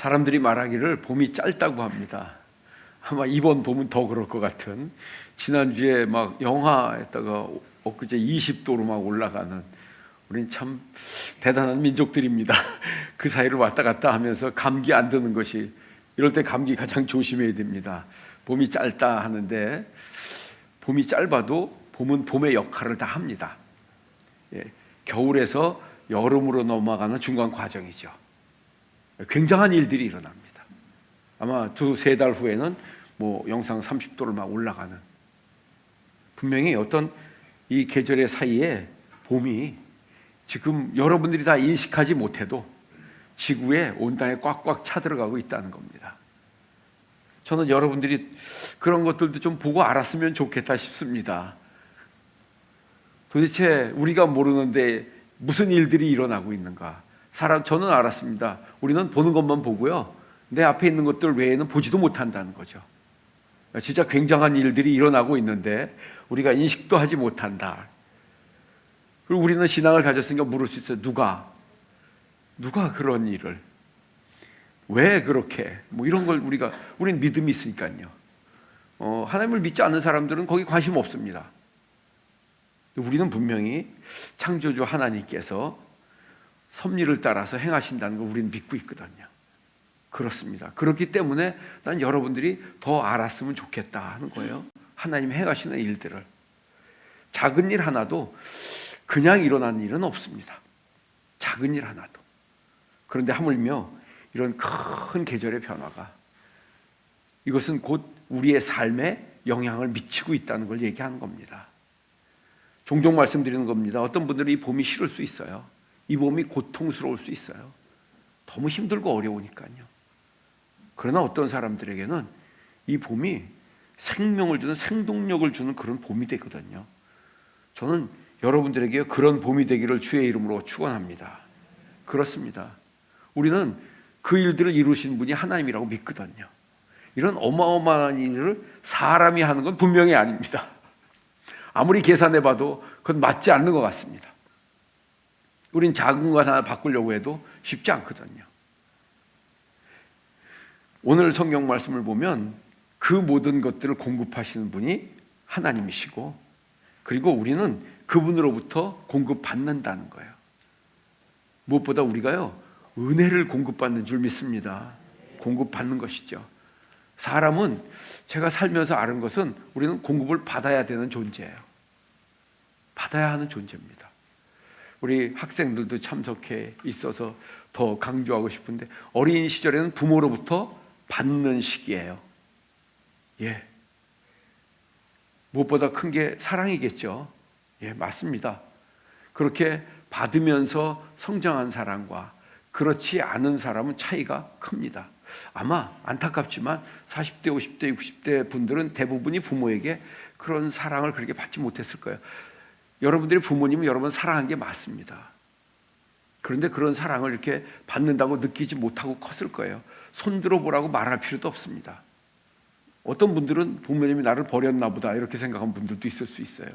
사람들이 말하기를 봄이 짧다고 합니다. 아마 이번 봄은 더 그럴 것 같은, 지난주에 막 영하에다가 엊그제 20도로 막 올라가는, 우린 참 대단한 민족들입니다. 그 사이를 왔다 갔다 하면서 감기 안 드는 것이, 이럴 때 감기 가장 조심해야 됩니다. 봄이 짧다 하는데, 봄이 짧아도 봄은 봄의 역할을 다 합니다. 겨울에서 여름으로 넘어가는 중간 과정이죠. 굉장한 일들이 일어납니다. 아마 2-3달 후에는 뭐 영상 30도를 막 올라가는, 분명히 어떤 이 계절의 사이에 봄이 지금 여러분들이 다 인식하지 못해도 지구에, 온 땅에 꽉꽉 차들어가고 있다는 겁니다. 저는 여러분들이 그런 것들도 좀 보고 알았으면 좋겠다 싶습니다. 도대체 우리가 모르는데 무슨 일들이 일어나고 있는가? 저는 알았습니다. 우리는 보는 것만 보고요, 내 앞에 있는 것들 외에는 보지도 못한다는 거죠. 진짜 굉장한 일들이 일어나고 있는데 우리가 인식도 하지 못한다. 그리고 우리는 신앙을 가졌으니까 물을 수 있어요. 누가 그런 일을, 왜 그렇게, 뭐 이런 걸 우린 믿음이 있으니까요. 하나님을 믿지 않는 사람들은 거기 관심 없습니다. 우리는 분명히 창조주 하나님께서 섭리를 따라서 행하신다는 걸 우리는 믿고 있거든요. 그렇습니다. 그렇기 때문에 난 여러분들이 더 알았으면 좋겠다 하는 거예요. 하나님 행하시는 일들을. 작은 일 하나도 그냥 일어나는 일은 없습니다. 작은 일 하나도. 그런데 하물며 이런 큰 계절의 변화가, 이것은 곧 우리의 삶에 영향을 미치고 있다는 걸 얘기하는 겁니다. 종종 말씀드리는 겁니다. 어떤 분들은 이 봄이 싫을 수 있어요. 이 봄이 고통스러울 수 있어요. 너무 힘들고 어려우니까요. 그러나 어떤 사람들에게는 이 봄이 생명을 주는, 생동력을 주는 그런 봄이 되거든요. 저는 여러분들에게 그런 봄이 되기를 주의 이름으로 축원합니다. 그렇습니다. 우리는 그 일들을 이루신 분이 하나님이라고 믿거든요. 이런 어마어마한 일을 사람이 하는 건 분명히 아닙니다. 아무리 계산해봐도 그건 맞지 않는 것 같습니다. 우린 작은 것 하나 바꾸려고 해도 쉽지 않거든요. 오늘 성경 말씀을 보면 그 모든 것들을 공급하시는 분이 하나님이시고, 그리고 우리는 그분으로부터 공급받는다는 거예요. 무엇보다 우리가요, 은혜를 공급받는 줄 믿습니다. 공급받는 것이죠. 사람은, 제가 살면서 아는 것은, 우리는 공급을 받아야 되는 존재예요. 받아야 하는 존재입니다. 우리 학생들도 참석해 있어서 더 강조하고 싶은데, 어린 시절에는 부모로부터 받는 시기예요. 무엇보다 큰 게 사랑이겠죠. 맞습니다. 그렇게 받으면서 성장한 사람과 그렇지 않은 사람은 차이가 큽니다. 아마 안타깝지만 40대, 50대, 60대 분들은 대부분이 부모에게 그런 사랑을 그렇게 받지 못했을 거예요. 여러분들이 부모님은 여러분 사랑한 게 맞습니다. 그런데 그런 사랑을 이렇게 받는다고 느끼지 못하고 컸을 거예요. 손들어 보라고 말할 필요도 없습니다. 어떤 분들은 부모님이 나를 버렸나 보다 이렇게 생각한 분들도 있을 수 있어요.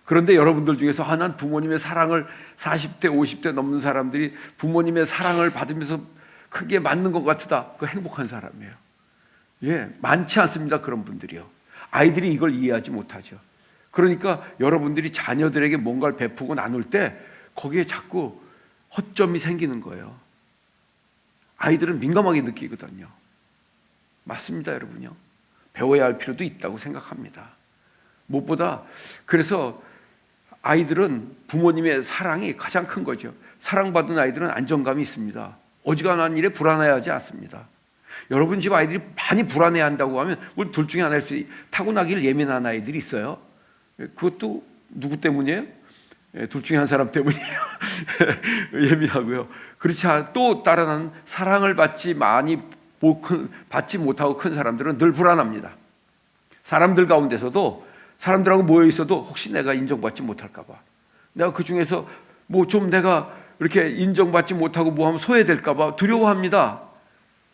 그런데 여러분들 중에서 난 부모님의 사랑을, 40대, 50대 넘는 사람들이 부모님의 사랑을 받으면서 크게 맞는 것 같다. 그 행복한 사람이에요. 많지 않습니다. 그런 분들이요. 아이들이 이걸 이해하지 못하죠. 그러니까 여러분들이 자녀들에게 뭔가를 베푸고 나눌 때 거기에 자꾸 허점이 생기는 거예요. 아이들은 민감하게 느끼거든요. 맞습니다, 여러분요. 배워야 할 필요도 있다고 생각합니다. 무엇보다 그래서 아이들은 부모님의 사랑이 가장 큰 거죠. 사랑받은 아이들은 안정감이 있습니다. 어지간한 일에 불안해하지 않습니다. 여러분 집 아이들이 많이 불안해한다고 하면 뭐 둘 중에 하나일 수 있어요. 타고나기를 예민한 아이들이 있어요. 그것도 누구 때문이에요? 둘 중에 한 사람 때문이에요. 예민하고요. 그렇지 않아 또 다른 한, 사랑을 받지 못하고 큰 사람들은 늘 불안합니다. 사람들 가운데서도, 사람들하고 모여 있어도 혹시 내가 인정받지 못할까 봐, 내가 그 중에서 뭐 좀 내가 이렇게 인정받지 못하고 뭐 하면 소외될까 봐 두려워합니다.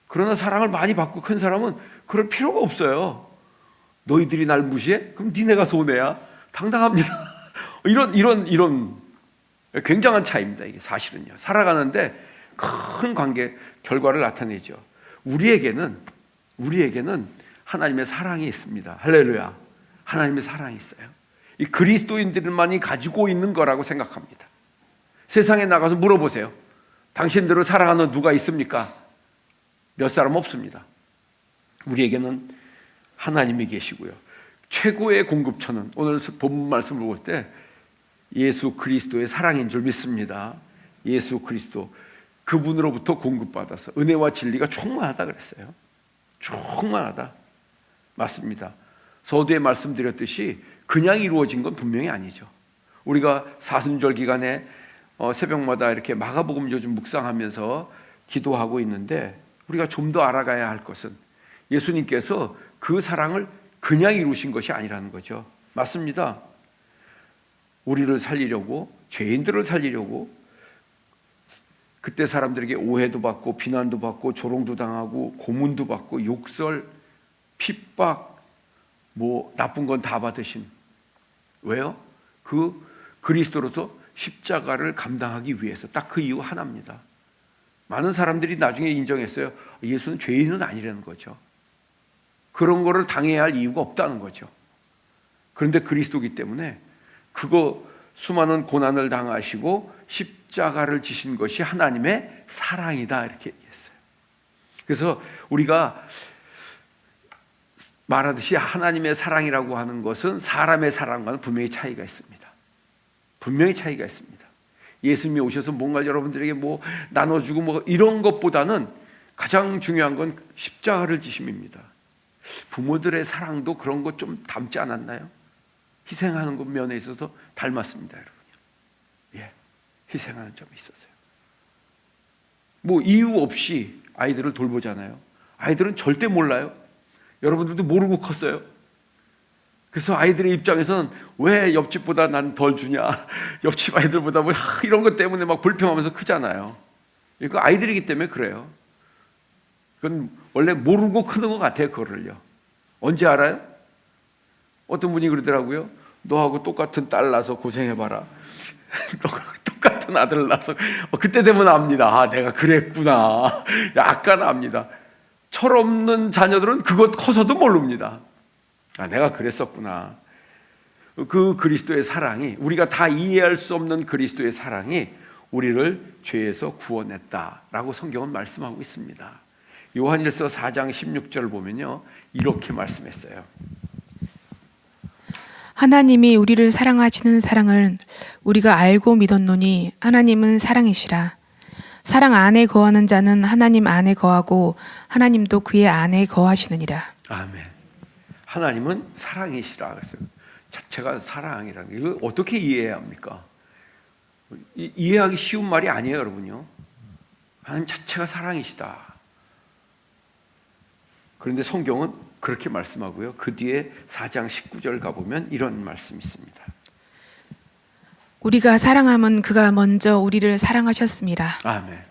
그러나 사랑을 많이 받고 큰 사람은 그럴 필요가 없어요. 너희들이 날 무시해? 그럼 니네가 손해야. 당당합니다. 이런 굉장한 차이입니다. 이게 사실은요. 살아가는데 큰 관계, 결과를 나타내죠. 우리에게는 하나님의 사랑이 있습니다. 할렐루야. 하나님의 사랑이 있어요. 이 그리스도인들만이 가지고 있는 거라고 생각합니다. 세상에 나가서 물어보세요. 당신들을 사랑하는 누가 있습니까? 몇 사람 없습니다. 우리에게는 하나님이 계시고요. 최고의 공급처는 오늘 본문 말씀을 볼 때 예수 그리스도의 사랑인 줄 믿습니다. 예수 그리스도, 그분으로부터 공급받아서 은혜와 진리가 충만하다 그랬어요. 충만하다. 맞습니다. 서두에 말씀드렸듯이 그냥 이루어진 건 분명히 아니죠. 우리가 사순절 기간에 새벽마다 이렇게 마가복음 요즘 묵상하면서 기도하고 있는데, 우리가 좀 더 알아가야 할 것은 예수님께서 그 사랑을 그냥 이루신 것이 아니라는 거죠. 맞습니다. 우리를 살리려고, 죄인들을 살리려고, 그때 사람들에게 오해도 받고 비난도 받고 조롱도 당하고 고문도 받고 욕설, 핍박, 나쁜 건 다 받으신, 왜요? 그 그리스도로서 십자가를 감당하기 위해서. 딱 그 이유 하나입니다. 많은 사람들이 나중에 인정했어요. 예수는 죄인은 아니라는 거죠. 그런 거를 당해야 할 이유가 없다는 거죠. 그런데 그리스도이기 때문에 그거 수많은 고난을 당하시고 십자가를 지신 것이 하나님의 사랑이다, 이렇게 얘기했어요. 그래서 우리가 말하듯이 하나님의 사랑이라고 하는 것은 사람의 사랑과는 분명히 차이가 있습니다. 분명히 차이가 있습니다. 예수님이 오셔서 뭔가 여러분들에게 나눠주고 이런 것보다는 가장 중요한 건 십자가를 지심입니다. 부모들의 사랑도 그런 것 좀 닮지 않았나요? 희생하는 것 면에 있어서 닮았습니다, 여러분요. 희생하는 점이 있었어요. 이유 없이 아이들을 돌보잖아요. 아이들은 절대 몰라요. 여러분들도 모르고 컸어요. 그래서 아이들의 입장에서는 왜 옆집보다 난 덜 주냐, 옆집 아이들보다 이런 것 때문에 막 불평하면서 크잖아요. 그 아이들이기 때문에 그래요. 그건 원래 모르고 크는 것 같아요. 그거를요. 언제 알아요? 어떤 분이 그러더라고요. 너하고 똑같은 딸 낳아서 고생해봐라. 똑같은 아들을 낳아서 그때 되면 압니다. 내가 그랬구나. 약간 압니다. 철없는 자녀들은 그것 커서도 모릅니다. 내가 그랬었구나. 그 그리스도의 사랑이, 우리가 다 이해할 수 없는 그리스도의 사랑이 우리를 죄에서 구원했다라고 성경은 말씀하고 있습니다. 요한일서 4장 16절 보면요, 이렇게 말씀했어요. 하나님이 우리를 사랑하시는 사랑을 우리가 알고 믿었노니 하나님은 사랑이시라. 사랑 안에 거하는 자는 하나님 안에 거하고 하나님도 그의 안에 거하시느니라. 아멘. 하나님은 사랑이시라 그랬어요. 자체가 사랑이라는 게 이거 어떻게 이해해야 합니까? 이해하기 쉬운 말이 아니에요, 여러분요. 하나님 자체가 사랑이시다. 그런데 성경은 그렇게 말씀하고요. 그 뒤에 4장 19절 가보면 이런 말씀이 있습니다. 우리가 사랑함은 그가 먼저 우리를 사랑하셨습니다. 아멘.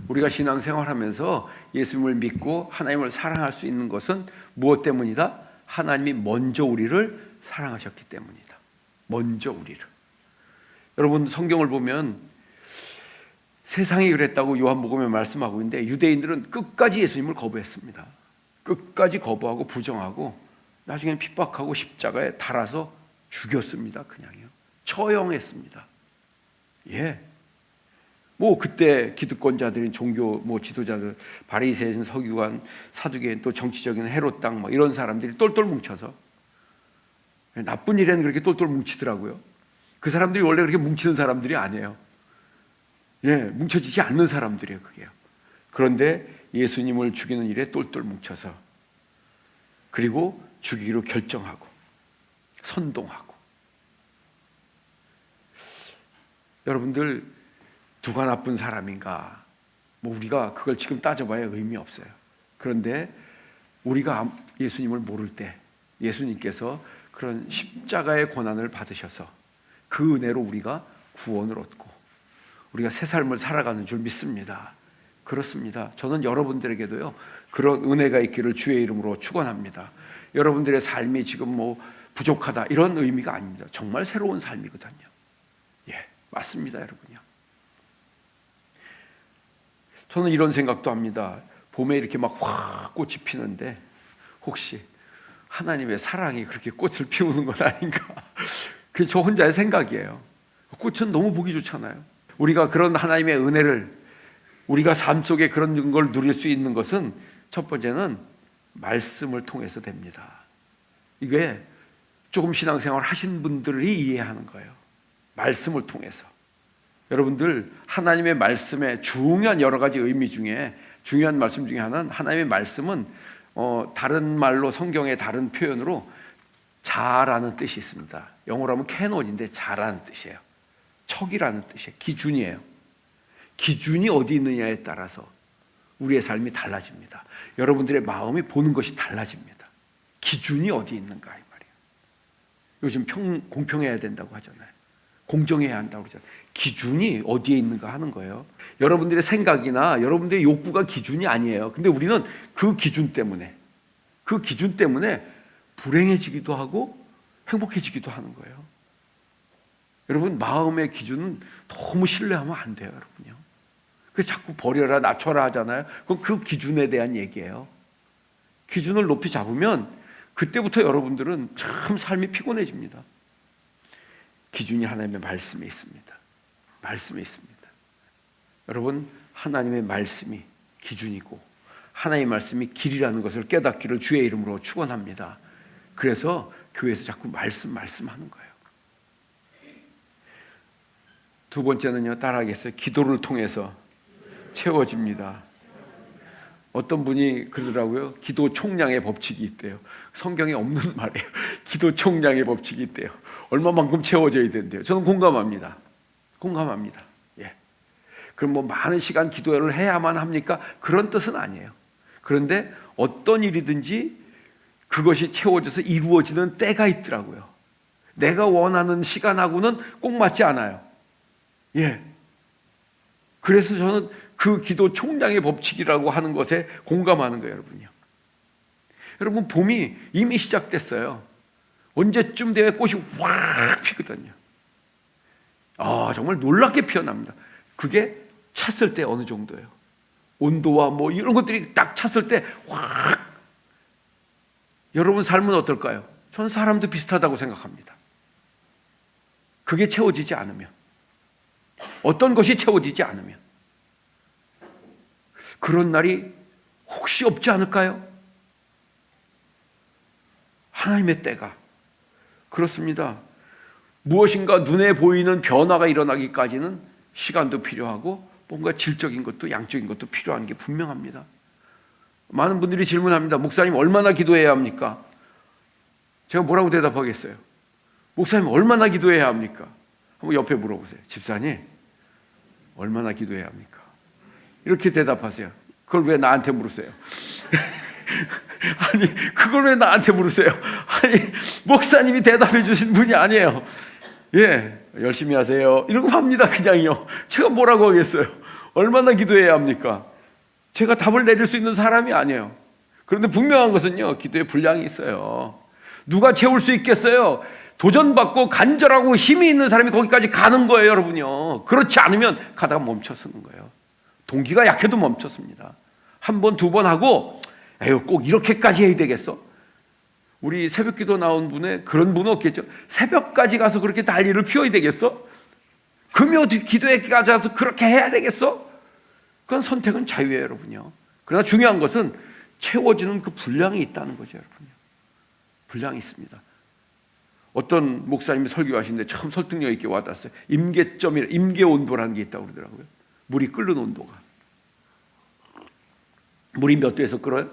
우리가 신앙생활하면서 예수님을 믿고 하나님을 사랑할 수 있는 것은 무엇 때문이다? 하나님이 먼저 우리를 사랑하셨기 때문이다. 먼저 우리를. 여러분, 성경을 보면 세상이 그랬다고 요한복음에 말씀하고 있는데, 유대인들은 끝까지 예수님을 거부했습니다. 끝까지 거부하고 부정하고 나중에 핍박하고 십자가에 달아서 죽였습니다. 그냥요. 처형했습니다. 그때 기득권자들인 종교 지도자들, 바리새인, 서기관, 사두개인, 또 정치적인 헤롯 당 이런 사람들이 똘똘 뭉쳐서, 나쁜 일에는 그렇게 똘똘 뭉치더라고요. 그 사람들이 원래 그렇게 뭉치는 사람들이 아니에요. 뭉쳐지지 않는 사람들이에요, 그게요. 그런데 예수님을 죽이는 일에 똘똘 뭉쳐서, 그리고 죽이기로 결정하고 선동하고. 여러분들, 누가 나쁜 사람인가? 우리가 그걸 지금 따져봐야 의미 없어요. 그런데 우리가 예수님을 모를 때 예수님께서 그런 십자가의 고난을 받으셔서 그 은혜로 우리가 구원을 얻고 우리가 새 삶을 살아가는 줄 믿습니다. 그렇습니다. 저는 여러분들에게도요, 그런 은혜가 있기를 주의 이름으로 축원합니다. 여러분들의 삶이 지금 부족하다 이런 의미가 아닙니다. 정말 새로운 삶이거든요. 맞습니다, 여러분요. 저는 이런 생각도 합니다. 봄에 이렇게 막 확 꽃이 피는데 혹시 하나님의 사랑이 그렇게 꽃을 피우는 건 아닌가? 그게 저 혼자의 생각이에요. 꽃은 너무 보기 좋잖아요. 우리가 그런 하나님의 은혜를, 우리가 삶 속에 그런 걸 누릴 수 있는 것은 첫 번째는 말씀을 통해서 됩니다. 이게 조금 신앙생활 하신 분들이 이해하는 거예요. 말씀을 통해서. 여러분들, 하나님의 말씀의 중요한 여러 가지 의미 중에 중요한 말씀 중에 하나는, 하나님의 말씀은 다른 말로, 성경의 다른 표현으로 자라는 뜻이 있습니다. 영어로 하면 캐논인데 자라는 뜻이에요. 척이라는 뜻이에요. 기준이에요. 기준이 어디 있느냐에 따라서 우리의 삶이 달라집니다. 여러분들의 마음이 보는 것이 달라집니다. 기준이 어디 있는가 이 말이에요. 요즘 공평해야 된다고 하잖아요. 공정해야 한다고 그러잖아요. 기준이 어디에 있는가 하는 거예요. 여러분들의 생각이나 여러분들의 욕구가 기준이 아니에요. 근데 우리는 그 기준 때문에 불행해지기도 하고 행복해지기도 하는 거예요. 여러분, 마음의 기준은 너무 신뢰하면 안 돼요, 여러분요. 그래서 자꾸 버려라, 낮춰라 하잖아요. 그건 그 기준에 대한 얘기예요. 기준을 높이 잡으면 그때부터 여러분들은 참 삶이 피곤해집니다. 기준이 하나님의 말씀에 있습니다. 말씀에 있습니다. 여러분, 하나님의 말씀이 기준이고 하나님의 말씀이 길이라는 것을 깨닫기를 주의 이름으로 축원합니다. 그래서 교회에서 자꾸 말씀하는 거예요. 두 번째는요, 따라하겠어요. 기도를 통해서 채워집니다. 어떤 분이 그러더라고요. 기도 총량의 법칙이 있대요. 성경에 없는 말이에요. 기도 총량의 법칙이 있대요. 얼마만큼 채워져야 된대요. 저는 공감합니다. 예. 그럼 뭐 많은 시간 기도를 해야만 합니까? 그런 뜻은 아니에요. 그런데 어떤 일이든지 그것이 채워져서 이루어지는 때가 있더라고요. 내가 원하는 시간하고는 꼭 맞지 않아요. 예. 그래서 저는 그 기도 총량의 법칙이라고 하는 것에 공감하는 거예요, 여러분요. 여러분, 봄이 이미 시작됐어요. 언제쯤 되면 꽃이 확 피거든요. 정말 놀랍게 피어납니다. 그게 찼을 때 어느 정도예요? 온도와 뭐 이런 것들이 딱 찼을 때 확. 여러분 삶은 어떨까요? 저는 사람도 비슷하다고 생각합니다. 그게 채워지지 않으면, 어떤 것이 채워지지 않으면 그런 날이 혹시 없지 않을까요? 하나님의 때가 그렇습니다. 무엇인가 눈에 보이는 변화가 일어나기까지는 시간도 필요하고 뭔가 질적인 것도 양적인 것도 필요한 게 분명합니다. 많은 분들이 질문합니다. 목사님, 얼마나 기도해야 합니까? 제가 뭐라고 대답하겠어요? 목사님, 얼마나 기도해야 합니까? 한번 옆에 물어보세요. 집사님, 얼마나 기도해야 합니까? 이렇게 대답하세요. 그걸 왜 나한테 물으세요? 아니, 그걸 왜 나한테 물으세요? 아니, 목사님이 대답해 주신 분이 아니에요. 예, 열심히 하세요. 이러고 합니다, 그냥요. 제가 뭐라고 하겠어요? 얼마나 기도해야 합니까? 제가 답을 내릴 수 있는 사람이 아니에요. 그런데 분명한 것은요, 기도에 분량이 있어요. 누가 채울 수 있겠어요? 도전받고 간절하고 힘이 있는 사람이 거기까지 가는 거예요, 여러분요. 그렇지 않으면 가다가 멈춰서는 거예요. 동기가 약해도 멈췄습니다. 한 번, 두 번 하고, 에휴, 꼭 이렇게까지 해야 되겠어? 우리 새벽기도 나온 분에 그런 분은 없겠죠. 새벽까지 가서 그렇게 난리를 피워야 되겠어? 금요 기도회까지 가서 그렇게 해야 되겠어? 그건 선택은 자유예요, 여러분요. 그러나 중요한 것은 채워지는 그 분량이 있다는 거죠, 여러분요. 분량이 있습니다. 어떤 목사님이 설교하시는데 참 설득력 있게 와닿았어요. 임계 온도라는 게 있다고 그러더라고요. 물이 끓는 온도가. 물이 몇 도에서 끓어요?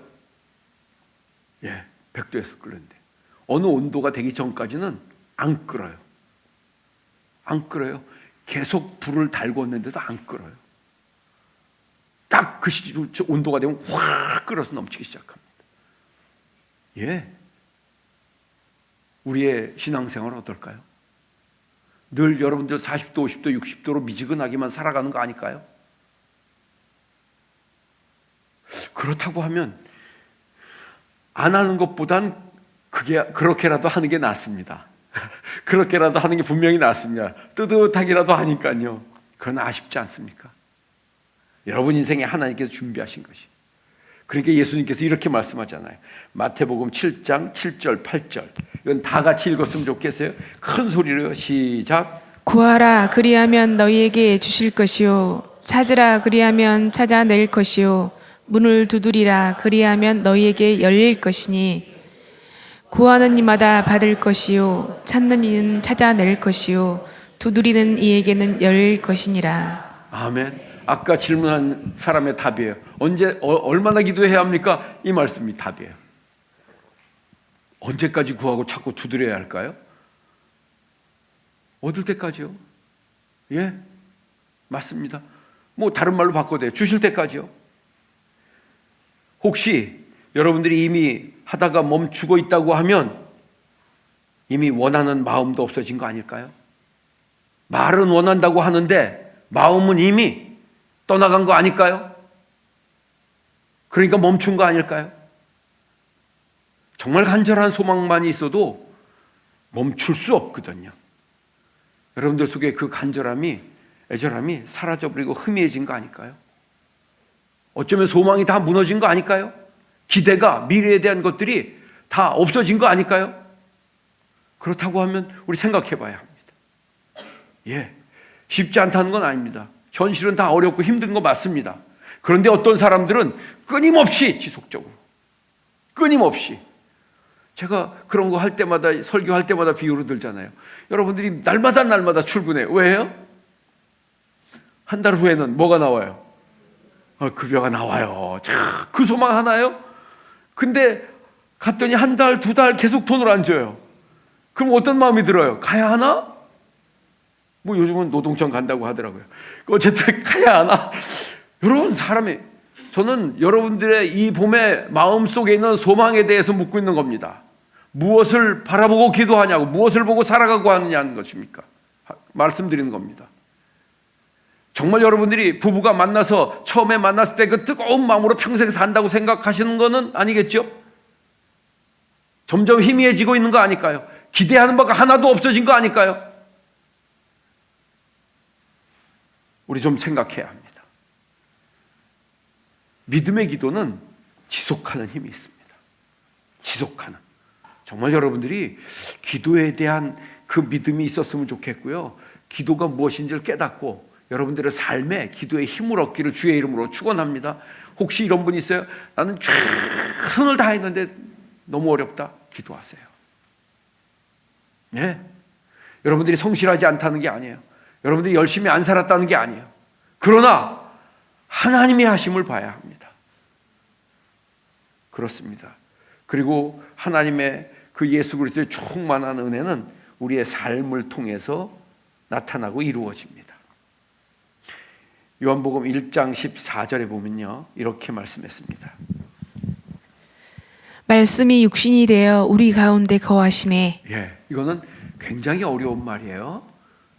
예, 100도에서 끓는데 어느 온도가 되기 전까지는 안 끓어요. 안 끓어요. 계속 불을 달고 있는데도 안 끓어요. 딱 그 온도가 되면 확 끓어서 넘치기 시작합니다. 예. 우리의 신앙생활은 어떨까요? 늘 여러분들 40도, 50도, 60도로 미지근하게만 살아가는 거 아닐까요? 그렇다고 하면 안 하는 것보단 그렇게라도 하는 게 낫습니다. 그렇게라도 하는 게 분명히 낫습니다. 뜨뜻하게라도 하니까요. 그러나 아쉽지 않습니까? 여러분 인생에 하나님께서 준비하신 것이, 그러니까 예수님께서 이렇게 말씀하잖아요. 마태복음 7장 7절 8절. 이건 다 같이 읽었으면 좋겠어요. 큰 소리로 시작. 구하라 그리하면 너희에게 주실 것이요 찾으라 그리하면 찾아낼 것이요 문을 두드리라 그리하면 너희에게 열릴 것이니 구하는 이마다 받을 것이요 찾는 이는 찾아낼 것이요 두드리는 이에게는 열릴 것이니라. 아멘. 아까 질문한 사람의 답이에요. 얼마나 기도해야 합니까? 이 말씀이 답이에요. 언제까지 구하고 자꾸 두드려야 할까요? 얻을 때까지요. 예, 맞습니다. 뭐 다른 말로 바꿔도 돼요. 주실 때까지요. 혹시 여러분들이 이미 하다가 멈추고 있다고 하면 이미 원하는 마음도 없어진 거 아닐까요? 말은 원한다고 하는데 마음은 이미 떠나간 거 아닐까요? 그러니까 멈춘 거 아닐까요? 정말 간절한 소망만 있어도 멈출 수 없거든요. 여러분들 속에 그 간절함이, 애절함이 사라져버리고 희미해진 거 아닐까요? 어쩌면 소망이 다 무너진 거 아닐까요? 기대가, 미래에 대한 것들이 다 없어진 거 아닐까요? 그렇다고 하면 우리 생각해 봐야 합니다. 예, 쉽지 않다는 건 아닙니다. 현실은 다 어렵고 힘든 거 맞습니다. 그런데 어떤 사람들은 끊임없이 지속적으로, 끊임없이, 제가 그런 거 할 때마다, 설교할 때마다 비유로 들잖아요. 여러분들이 날마다 출근해요. 왜요? 한 달 후에는 뭐가 나와요? 급여가 나와요. 자, 그 소망 하나요? 근데 갔더니 한 달, 두 달 계속 돈을 안 줘요. 그럼 어떤 마음이 들어요? 가야 하나? 뭐 요즘은 노동청 간다고 하더라고요. 어쨌든 가야 하나? 여러분, 저는 여러분들의 이 봄의 마음속에 있는 소망에 대해서 묻고 있는 겁니다. 무엇을 바라보고 기도하냐고, 무엇을 보고 살아가고 하느냐는 것입니까? 말씀드리는 겁니다. 정말 여러분들이 부부가 만나서 처음에 만났을 때 그 뜨거운 마음으로 평생 산다고 생각하시는 거는 아니겠죠? 점점 희미해지고 있는 거 아닐까요? 기대하는 바가 하나도 없어진 거 아닐까요? 우리 좀 생각해야 합니다. 믿음의 기도는 지속하는 힘이 있습니다. 지속하는. 정말 여러분들이 기도에 대한 그 믿음이 있었으면 좋겠고요. 기도가 무엇인지를 깨닫고 여러분들의 삶에 기도의 힘을 얻기를 주의 이름으로 축원합니다. 혹시 이런 분 있어요? 나는 최선을 다했는데 너무 어렵다. 기도하세요. 네. 여러분들이 성실하지 않다는 게 아니에요. 여러분들이 열심히 안 살았다는 게 아니에요. 그러나 하나님의 하심을 봐야 합니다. 그렇습니다. 그리고 하나님의 그 예수 그리스도의 충만한 은혜는 우리의 삶을 통해서 나타나고 이루어집니다. 요한복음 1장 14절에 보면요, 이렇게 말씀했습니다. 말씀이 육신이 되어 우리 가운데 거하심에. 예, 이거는 굉장히 어려운 말이에요.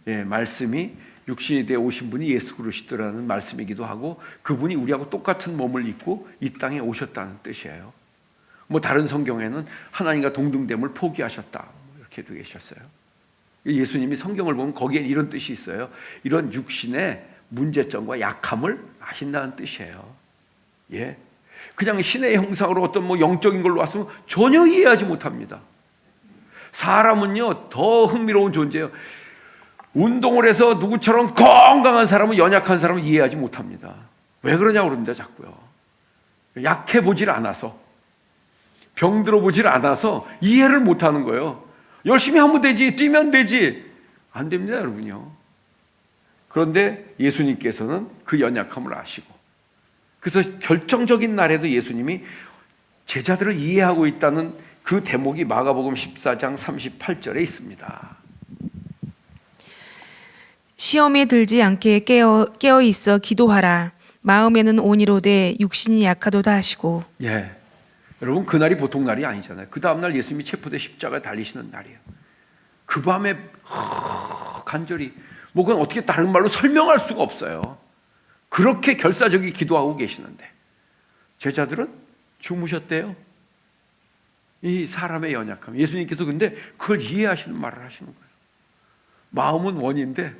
예, 말씀이 육신이 되어 오신 분이 예수 그리스도라는 말씀이기도 하고 그분이 우리하고 똑같은 몸을 입고 이 땅에 오셨다는 뜻이에요. 뭐 다른 성경에는 하나님과 동등됨을 포기하셨다 이렇게 되어 계셨어요. 예수님이 성경을 보면 거기에 이런 뜻이 있어요. 이런 육신의 문제점과 약함을 아신다는 뜻이에요. 예, 그냥 신의 형상으로 어떤 뭐 영적인 걸로 왔으면 전혀 이해하지 못합니다. 사람은요 더 흥미로운 존재예요. 운동을 해서 누구처럼 건강한 사람은 연약한 사람은 이해하지 못합니다. 왜 그러냐고 그럽니다. 자꾸요. 약해 보질 않아서, 병들어 보질 않아서 이해를 못하는 거예요. 열심히 하면 되지, 뛰면 되지. 안 됩니다, 여러분요. 그런데 예수님께서는 그 연약함을 아시고, 그래서 결정적인 날에도 예수님이 제자들을 이해하고 있다는 그 대목이 마가복음 14장 38절에 있습니다. 시험에 들지 않게 깨어 있어 기도하라. 마음에는 온이로되 육신이 약하도다 하시고. 예, 여러분 그날이 보통 날이 아니잖아요. 그 다음날 예수님이 체포돼 십자가에 달리시는 날이에요. 그 밤에 간절히, 뭐 그건 어떻게 다른 말로 설명할 수가 없어요. 그렇게 결사적이 기도하고 계시는데 제자들은 주무셨대요. 이 사람의 연약함, 예수님께서 근데 그걸 이해하시는 말을 하시는 거예요. 마음은 원인데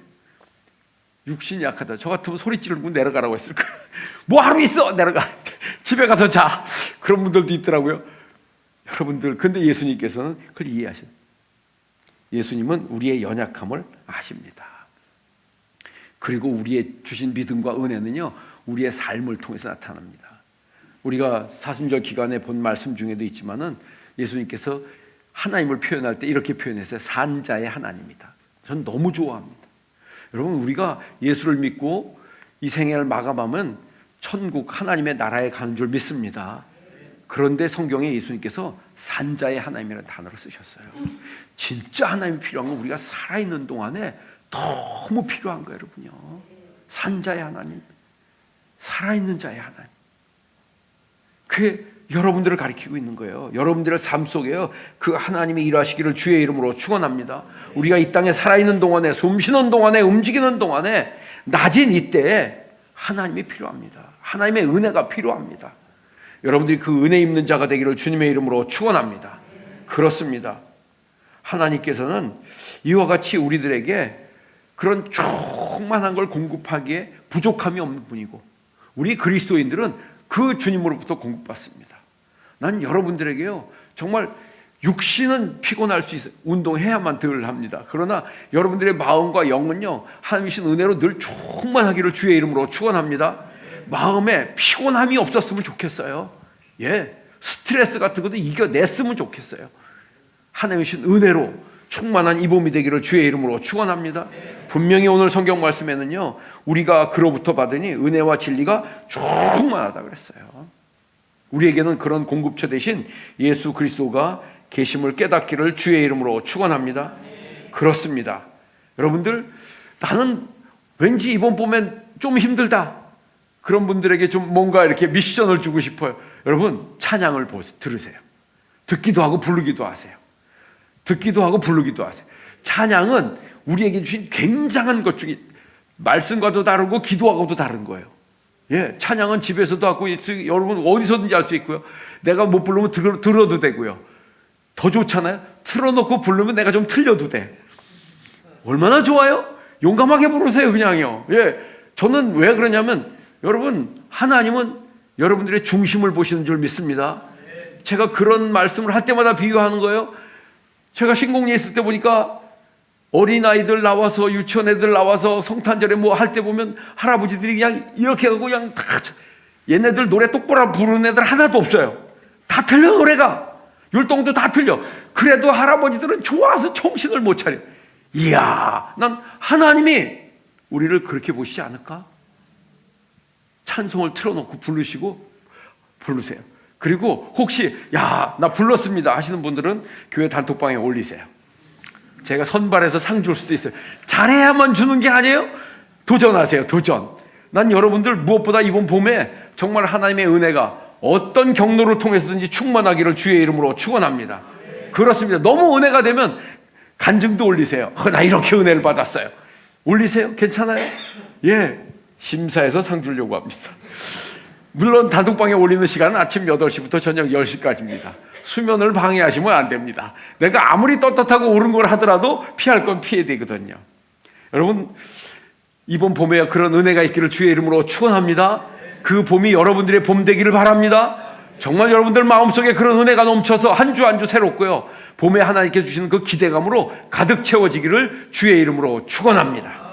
육신이 약하다. 저 같으면 소리 지르고 내려가라고 했을 거예요. 뭐 하루 있어, 내려가. 집에 가서 자. 그런 분들도 있더라고요. 여러분들, 근데 예수님께서는 그걸 이해하셔요. 예수님은 우리의 연약함을 아십니다. 그리고 우리의 주신 믿음과 은혜는요, 우리의 삶을 통해서 나타납니다. 우리가 사순절 기간에 본 말씀 중에도 있지만은 예수님께서 하나님을 표현할 때 이렇게 표현했어요. 산자의 하나님이다. 전 너무 좋아합니다. 여러분, 우리가 예수를 믿고 이 생애를 마감하면 천국 하나님의 나라에 가는 줄 믿습니다. 그런데 성경에 예수님께서 산자의 하나님이라는 단어를 쓰셨어요. 진짜 하나님이 필요한 건 우리가 살아있는 동안에 너무 필요한 거예요, 여러분요. 산자의 하나님, 살아있는 자의 하나님. 그게 여러분들을 가리키고 있는 거예요. 여러분들의 삶 속에요, 그 하나님이 일하시기를 주의 이름으로 축원합니다. 우리가 이 땅에 살아있는 동안에, 숨쉬는 동안에, 움직이는 동안에, 낮은 이때에 하나님이 필요합니다. 하나님의 은혜가 필요합니다. 여러분들이 그 은혜 입는 자가 되기를 주님의 이름으로 축원합니다. 그렇습니다. 하나님께서는 이와 같이 우리들에게 그런 충만한 걸 공급하기에 부족함이 없는 분이고, 우리 그리스도인들은 그 주님으로부터 공급받습니다. 난 여러분들에게요, 정말 육신은 피곤할 수 있어요. 운동해야만 덜 합니다. 그러나 여러분들의 마음과 영은요, 하나님이 주신 은혜로 늘 충만하기를 주의 이름으로 축원합니다. 마음에 피곤함이 없었으면 좋겠어요. 예, 스트레스 같은 것도 이겨냈으면 좋겠어요. 하나님이 주신 은혜로 충만한 이 봄이 되기를 주의 이름으로 축원합니다. 분명히 오늘 성경 말씀에는요, 우리가 그로부터 받으니 은혜와 진리가 충만하다 그랬어요. 우리에게는 그런 공급처 대신 예수 그리스도가 계심을 깨닫기를 주의 이름으로 축원합니다. 그렇습니다. 여러분들, 나는 왠지 이번 봄엔 좀 힘들다, 그런 분들에게 좀 뭔가 이렇게 미션을 주고 싶어요. 여러분, 찬양을 들으세요. 듣기도 하고 부르기도 하세요. 듣기도 하고 부르기도 하세요. 찬양은 우리에게 주신 굉장한 것 중에, 말씀과도 다르고 기도하고도 다른 거예요. 예, 찬양은 집에서도 하고, 여러분 어디서든지 할 수 있고요. 내가 못 부르면 들어도 되고요. 더 좋잖아요. 틀어놓고 부르면 내가 좀 틀려도 돼. 얼마나 좋아요? 용감하게 부르세요, 그냥요. 예, 저는 왜 그러냐면, 여러분, 하나님은 여러분들의 중심을 보시는 줄 믿습니다. 제가 그런 말씀을 할 때마다 비유하는 거예요. 제가 신공리에 있을 때 보니까 어린아이들 나와서, 유치원 애들 나와서 성탄절에 뭐 할 때 보면 할아버지들이 그냥 이렇게 하고 그냥 다, 얘네들 노래 똑바로 부르는 애들 하나도 없어요. 다 틀려, 노래가. 율동도 다 틀려. 그래도 할아버지들은 좋아서 정신을 못 차려. 이야, 난 하나님이 우리를 그렇게 보시지 않을까? 찬송을 틀어놓고 부르세요. 그리고 혹시 야, 나 불렀습니다 하시는 분들은 교회 단톡방에 올리세요. 제가 선발해서 상 줄 수도 있어요. 잘해야만 주는 게 아니에요. 도전하세요. 도전. 난 여러분들 무엇보다 이번 봄에 정말 하나님의 은혜가 어떤 경로를 통해서든지 충만하기를 주의 이름으로 축원합니다. 그렇습니다. 너무 은혜가 되면 간증도 올리세요. 나 이렇게 은혜를 받았어요. 올리세요. 괜찮아요? 예, 심사해서 상 주려고 합니다. 물론 단톡방에 올리는 시간은 아침 8시부터 저녁 10시까지입니다. 수면을 방해하시면 안 됩니다. 내가 아무리 떳떳하고 옳은 걸 하더라도 피할 건 피해야 되거든요. 여러분, 이번 봄에 그런 은혜가 있기를 주의 이름으로 축원합니다. 그 봄이 여러분들의 봄 되기를 바랍니다. 정말 여러분들 마음속에 그런 은혜가 넘쳐서 한 주 한 주 새롭고요, 봄에 하나님께 주시는 그 기대감으로 가득 채워지기를 주의 이름으로 축원합니다.